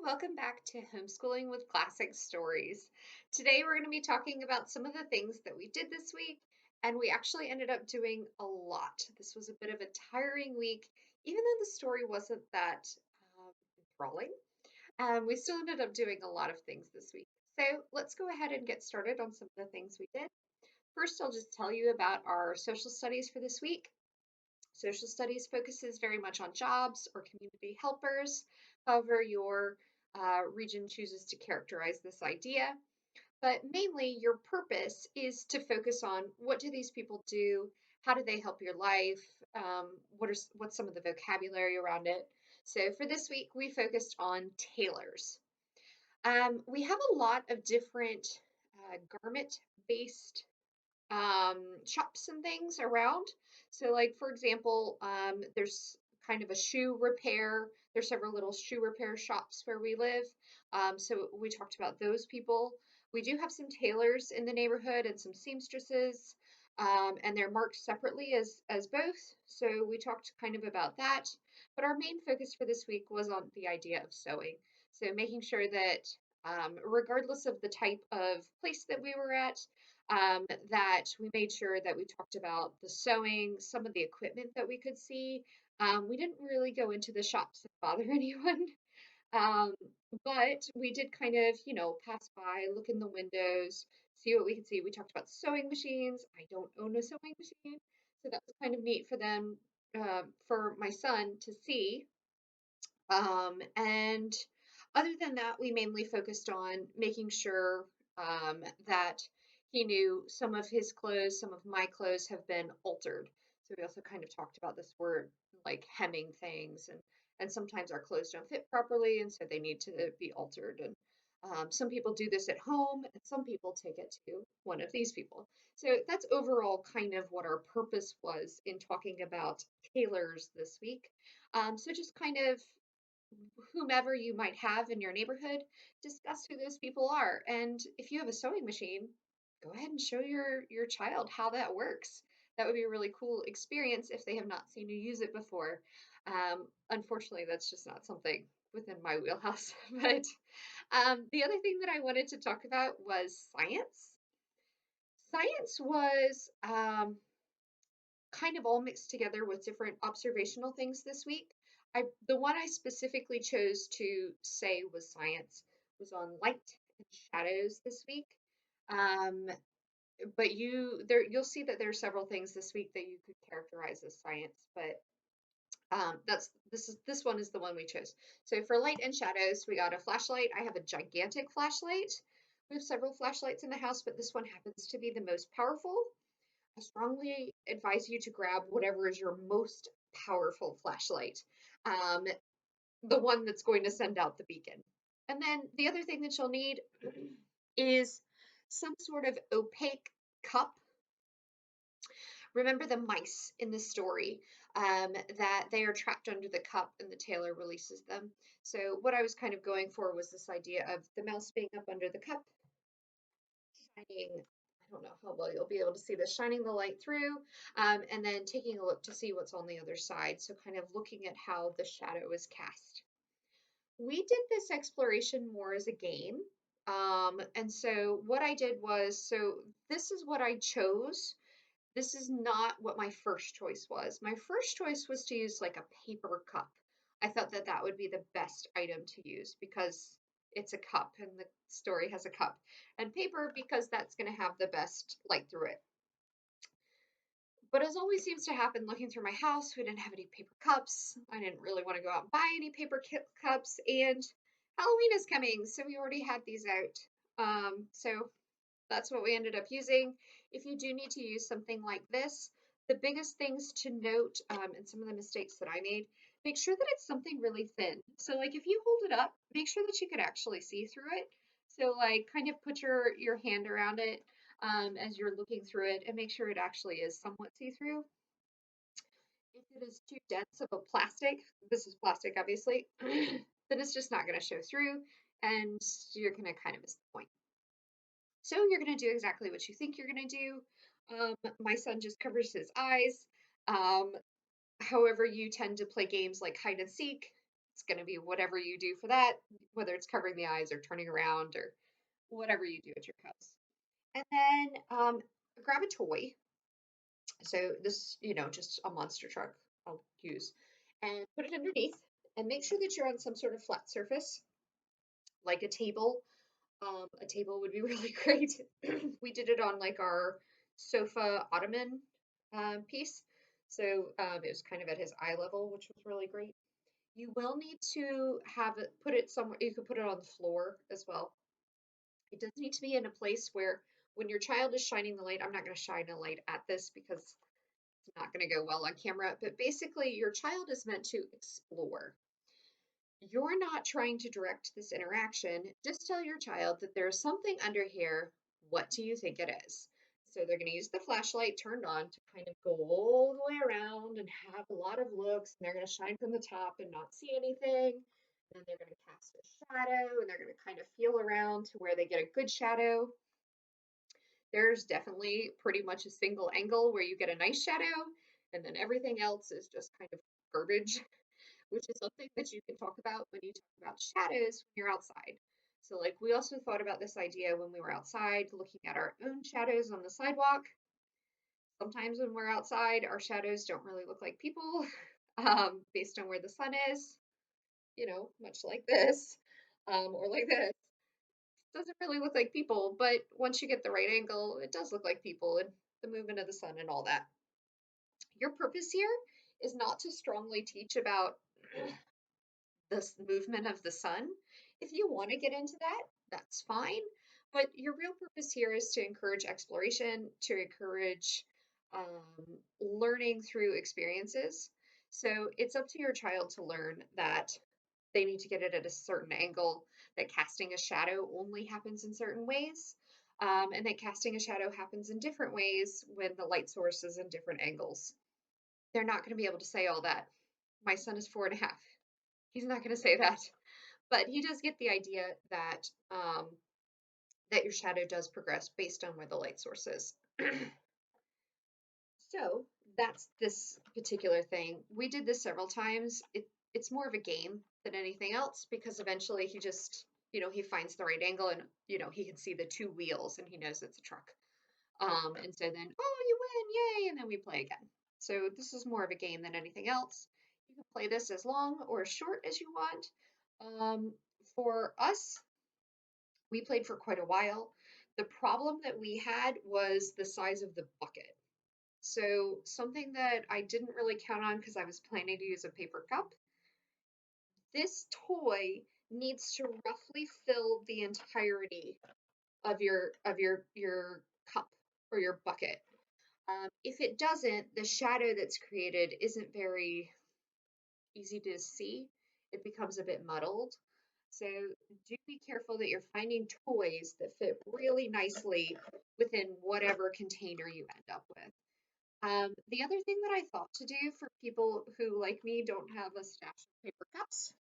welcome back to Homeschooling with Classic Stories. Today we're going to be talking about some of the things that we did this week, and we actually ended up doing a lot. This was a bit of a tiring week, even though the story wasn't that enthralling. We still ended up doing a lot of things this week. So let's go ahead and get started on some of the things we did. First, I'll just tell you about our social studies for this week. Social studies focuses very much on jobs or community helpers, however, your region chooses to characterize this idea. But mainly, your purpose is to focus on what do these people do, how do they help your life, what's some of the vocabulary around it. So for this week, we focused on tailors. We have a lot of different garment-based shops and things around. So, like for example, there's kind of a shoe repair. There's several little shoe repair shops where we live. So we talked about those people. We do have some tailors in the neighborhood and some seamstresses, and they're marked separately as both. So we talked kind of about that. But our main focus for this week was on the idea of sewing. So making sure that regardless of the type of place that we were at, that we made sure that we talked about the sewing, some of the equipment that we could see. We didn't really go into the shops and bother anyone, um, but we did kind of, pass by, look in the windows, see what we could see. We talked about sewing machines. I don't own a sewing machine, so that was kind of neat for them, for my son to see. And other than that, we mainly focused on making sure that he knew some of his clothes, some of my clothes have been altered. So we also kind of talked about this word like hemming things, and sometimes our clothes don't fit properly, and so they need to be altered. And some people do this at home, and some people take it to one of these people. So that's overall kind of what our purpose was in talking about tailors this week. So just kind of whomever you might have in your neighborhood, discuss who those people are. And if you have a sewing machine, go ahead and show your child how that works. That would be a really cool experience if they have not seen you use it before. Unfortunately, that's just not something within my wheelhouse. But the other thing that I wanted to talk about was science. Science was kind of all mixed together with different observational things this week. The one I specifically chose to say was science was on light and shadows this week. Um, but you'll see that there are several things this week that you could characterize as science, but this one is the one we chose. So for light and shadows, we got a flashlight. I have a gigantic flashlight. We have several flashlights in the house, but this one happens to be the most powerful. I strongly advise you to grab whatever is your most powerful flashlight, um, the one that's going to send out the beacon. And then the other thing that you'll need is some sort of opaque cup. Remember the mice in the story, that they are trapped under the cup and the tailor releases them. So what I was kind of going for was this idea of the mouse being up under the cup, shining, I don't know how well you'll be able to see this, shining the light through, and then taking a look to see what's on the other side. So kind of looking at how the shadow is cast. We did this exploration more as a game. And so what I did was, so this is what I chose. This is not what my first choice was. My first choice was to use like a paper cup. I thought that that would be the best item to use because it's a cup and the story has a cup. And paper because that's going to have the best light through it. But as always seems to happen looking through my house, we didn't have any paper cups. I didn't really want to go out and buy any paper cups. And Halloween is coming, so we already had these out. So that's what we ended up using. If you do need to use something like this, the biggest things to note, and some of the mistakes that I made, make sure that it's something really thin. So like if you hold it up, make sure that you could actually see through it. So like kind of put your hand around it, as you're looking through it and make sure it actually is somewhat see-through. If it is too dense of a plastic, this is plastic obviously, then it's just not going to show through and you're going to kind of miss the point. So you're going to do exactly what you think you're going to do. My son just covers his eyes. Um, However, you tend to play games like hide and seek. It's going to be whatever you do for that, whether it's covering the eyes or turning around or whatever you do at your house. And then grab a toy. So this, just a monster truck I'll use, and put it underneath and make sure that you're on some sort of flat surface, like a table. A table would be really great. We did it on like our sofa ottoman piece. So it was kind of at his eye level, which was really great. You will need to have it, put it somewhere. You could put it on the floor as well. It does need to be in a place where when your child is shining the light, I'm not going to shine a light at this because it's not going to go well on camera, but basically your child is meant to explore. You're not trying to direct this interaction. Just tell your child that there's something under here. What do you think it is? So they're going to use the flashlight turned on to kind of go all the way around and have a lot of looks. And they're going to shine from the top and not see anything. And then they're going to cast a shadow and they're going to kind of feel around to where they get a good shadow. There's definitely pretty much a single angle where you get a nice shadow, and then everything else is just kind of garbage, which is something that you can talk about when you talk about shadows when you're outside. So, like, we also thought about this idea when we were outside looking at our own shadows on the sidewalk. Sometimes when we're outside, our shadows don't really look like people based on where the sun is, much like this or like this. Doesn't really look like people, but once you get the right angle, it does look like people and the movement of the sun and all that. Your purpose here is not to strongly teach about this movement of the sun. If you want to get into that, that's fine. But your real purpose here is to encourage exploration, to encourage learning through experiences. So it's up to your child to learn that they need to get it at a certain angle, that casting a shadow only happens in certain ways, and that casting a shadow happens in different ways when the light source is in different angles. They're not going to be able to say all that. My son is 4.5. He's not going to say that, but he does get the idea that that your shadow does progress based on where the light source is. So that's this particular thing. We did this several times. It's more of a game than anything else because eventually he just, he finds the right angle and, he can see the two wheels and he knows it's a truck. And so then, oh, you win, yay, and then we play again. So this is more of a game than anything else. You can play this as long or as short as you want. For us, we played for quite a while. The problem that we had was the size of the bucket. So something that I didn't really count on because I was planning to use a paper cup. This toy needs to roughly fill the entirety of your cup or your bucket. If it doesn't, the shadow that's created isn't very easy to see. It becomes a bit muddled. So do be careful that you're finding toys that fit really nicely within whatever container you end up with. The other thing that I thought to do for people who, like me, don't have a stash of paper cups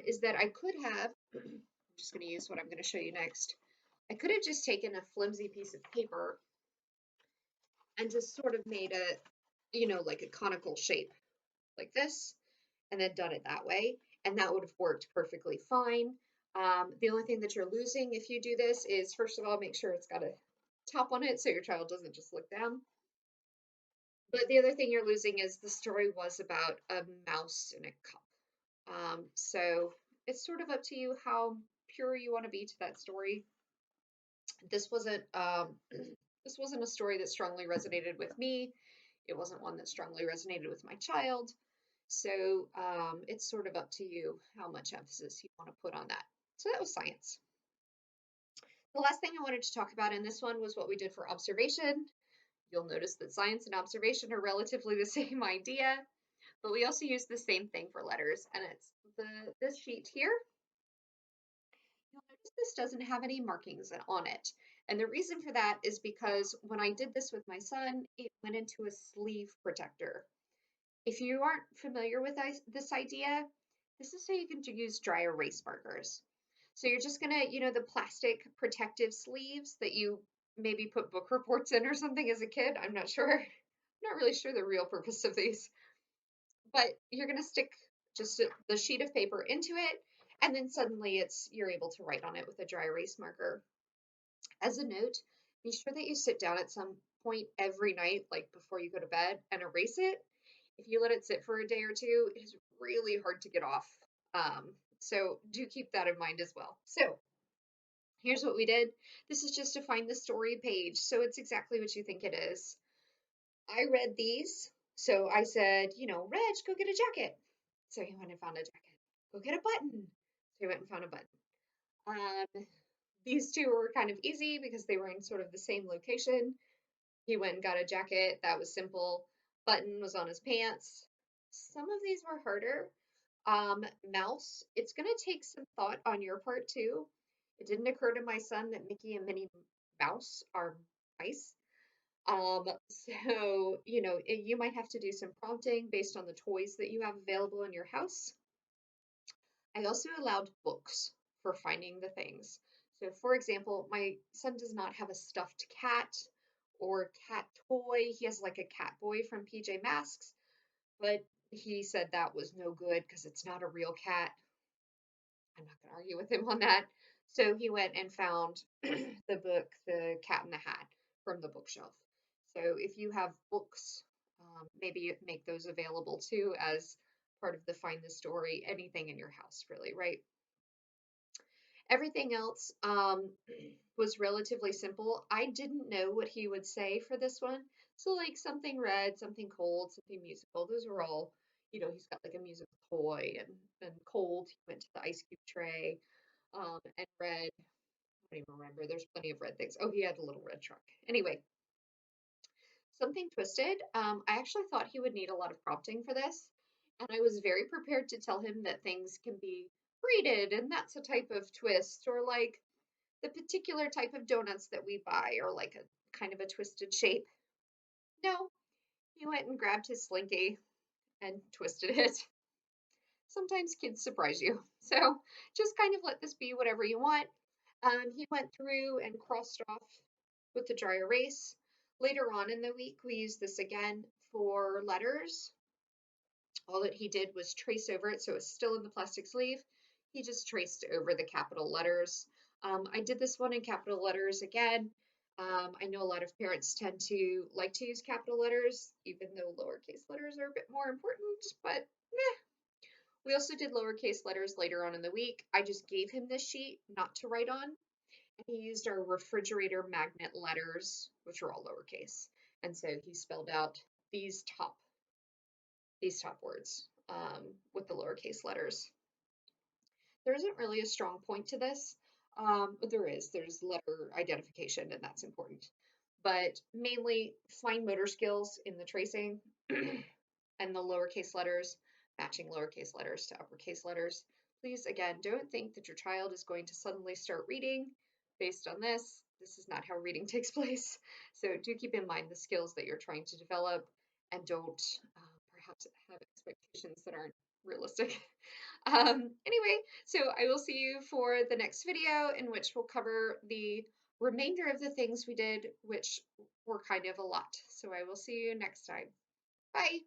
is that I could have, I'm just going to use what I'm going to show you next. I could have just taken a flimsy piece of paper and just sort of made a, like a conical shape like this, and then done it that way. And that would have worked perfectly fine. The only thing that you're losing if you do this is, first of all, make sure it's got a top on it so your child doesn't just look down. But the other thing you're losing is the story was about a mouse in a cup. So it's sort of up to you how pure you want to be to that story. This wasn't this wasn't a story that strongly resonated with me. It wasn't one that strongly resonated with my child. So it's sort of up to you how much emphasis you want to put on that. So that was science. The last thing I wanted to talk about in this one was what we did for observation. You'll notice that science and observation are relatively the same idea, but we also use the same thing for letters, and it's this sheet here. You'll notice this doesn't have any markings on it. And the reason for that is because when I did this with my son, it went into a sleeve protector. If you aren't familiar with this idea, this is so you can use dry erase markers. So you're just gonna, the plastic protective sleeves that you maybe put book reports in or something as a kid. I'm not sure. I'm not really sure the real purpose of these. But you're gonna stick just the sheet of paper into it, and then suddenly you're able to write on it with a dry erase marker. As a note, be sure that you sit down at some point every night, like before you go to bed, and erase it. If you let it sit for a day or two, it is really hard to get off. So do keep that in mind as well. So here's what we did. This is just to find the story page, so it's exactly what you think it is. I read these, so I said, Reg, go get a jacket. So he went and found a jacket. Go get a button. So he went and found a button. These two were kind of easy because they were in sort of the same location. He went and got a jacket. That was simple. Button was on his pants. Some of these were harder. Mouse, it's going to take some thought on your part too. It didn't occur to my son that Mickey and Minnie Mouse are mice. So, you might have to do some prompting based on the toys that you have available in your house. I also allowed books for finding the things. So, for example, my son does not have a stuffed cat or cat toy. He has like a cat boy from PJ Masks, but he said that was no good because it's not a real cat. I'm not going to argue with him on that. So he went and found the book, The Cat in the Hat, from the bookshelf. So if you have books, maybe make those available too as part of the Find the Story, anything in your house, really, right? Everything else was relatively simple. I didn't know what he would say for this one. So, like something red, something cold, something musical. Those were all, he's got like a musical toy, and cold, he went to the ice cube tray. And red, I don't even remember. There's plenty of red things. Oh, he had a little red truck. Anyway, something twisted. I actually thought he would need a lot of prompting for this. And I was very prepared to tell him that things can be braided and that's a type of twist, or like the particular type of donuts that we buy, or like a kind of a twisted shape. No, he went and grabbed his slinky and twisted it. Sometimes kids surprise you. So just kind of let this be whatever you want. He went through and crossed off with the dry erase. Later on in the week, we used this again for letters. All that he did was trace over it, so it's still in the plastic sleeve. He just traced over the capital letters. I did this one in capital letters again. I know a lot of parents tend to like to use capital letters, even though lowercase letters are a bit more important, but meh. We also did lowercase letters later on in the week. I just gave him this sheet not to write on, and he used our refrigerator magnet letters, which are all lowercase. And so he spelled out these top words with the lowercase letters. There isn't really a strong point to this. But there's letter identification, and that's important. But mainly fine motor skills in the tracing and the lowercase letters, matching lowercase letters to uppercase letters. Please, again, don't think that your child is going to suddenly start reading based on this. This is not how reading takes place. So do keep in mind the skills that you're trying to develop, and don't perhaps have expectations that aren't realistic. Anyway, so I will see you for the next video, in which we'll cover the remainder of the things we did, which were kind of a lot. So I will see you next time. Bye.